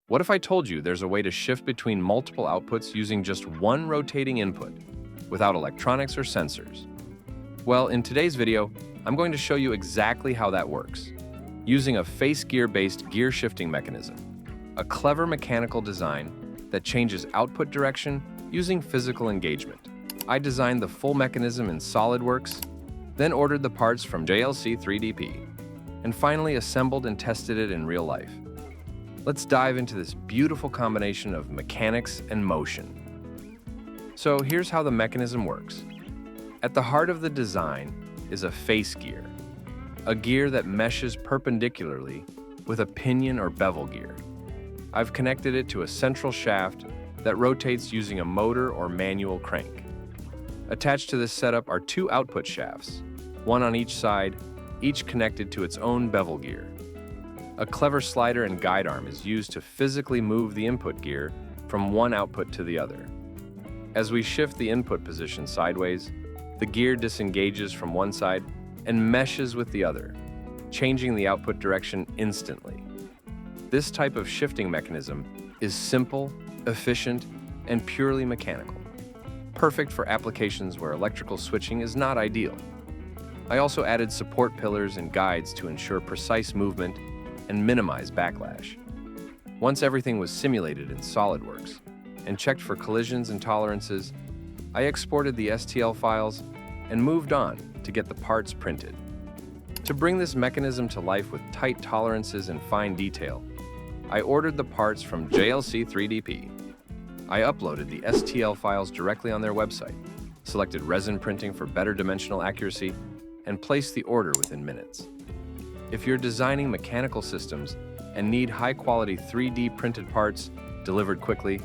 What if I told you there's a way to shift between multiple outputs using just one rotating input, without electronics or sensors? Well, in today's video, I'm going to show you exactly how that works, using a face gear-based gear shifting mechanism, a clever mechanical design that changes output direction using physical engagement. I designed the full mechanism in SolidWorks, then ordered the parts from JLC 3DP, and finally assembled and tested it in real life. Let's dive into this beautiful combination of mechanics and motion. So here's how the mechanism works. At the heart of the design is a face gear, a gear that meshes perpendicularly with a pinion or bevel gear. I've connected it to a central shaft that rotates using a motor or manual crank. Attached to this setup are two output shafts, one on each side, each connected to its own bevel gear. A clever slider and guide arm is used to physically move the input gear from one output to the other. As we shift the input position sideways, the gear disengages from one side and meshes with the other, changing the output direction instantly. This type of shifting mechanism is simple, efficient, and purely mechanical, perfect for applications where electrical switching is not ideal. I also added support pillars and guides to ensure precise movement and minimize backlash. Once everything was simulated in SolidWorks and checked for collisions and tolerances, I exported the STL files and moved on to get the parts printed. To bring this mechanism to life with tight tolerances and fine detail, I ordered the parts from JLC 3DP. I uploaded the STL files directly on their website, selected resin printing for better dimensional accuracy, and placed the order within minutes. If you're designing mechanical systems and need high-quality 3D printed parts delivered quickly,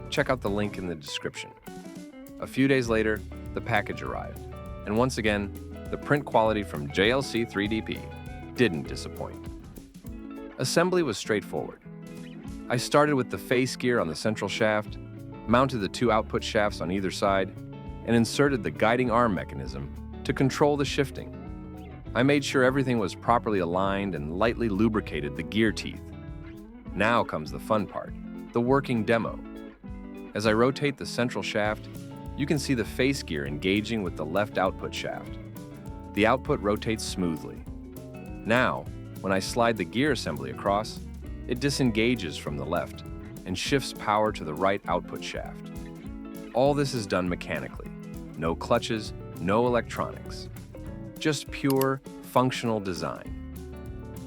check out the link in the description. A few days later, the package arrived, and once again, the print quality from JLC 3DP didn't disappoint. Assembly was straightforward. I started with the face gear on the central shaft, mounted the two output shafts on either side, and inserted the guiding arm mechanism to control the shifting. I made sure everything was properly aligned and lightly lubricated the gear teeth. Now comes the fun part, the working demo. As I rotate the central shaft, you can see the face gear engaging with the left output shaft. The output rotates smoothly. Now, when I slide the gear assembly across, it disengages from the left and shifts power to the right output shaft. All this is done mechanically. No clutches, no electronics. Just pure, functional design.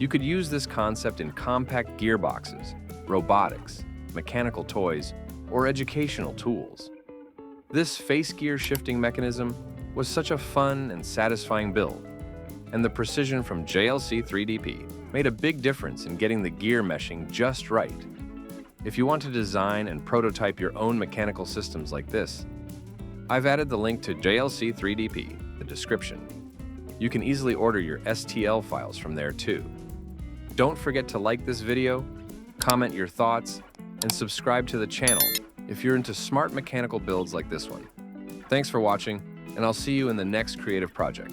You could use this concept in compact gearboxes, robotics, mechanical toys, or educational tools. This face gear shifting mechanism was such a fun and satisfying build, and the precision from JLC 3DP made a big difference in getting the gear meshing just right. If you want to design and prototype your own mechanical systems like this, I've added the link to JLC 3DP, the description. You can easily order your STL files from there too. Don't forget to like this video, comment your thoughts, and subscribe to the channel if you're into smart mechanical builds like this one. Thanks for watching, and I'll see you in the next creative project.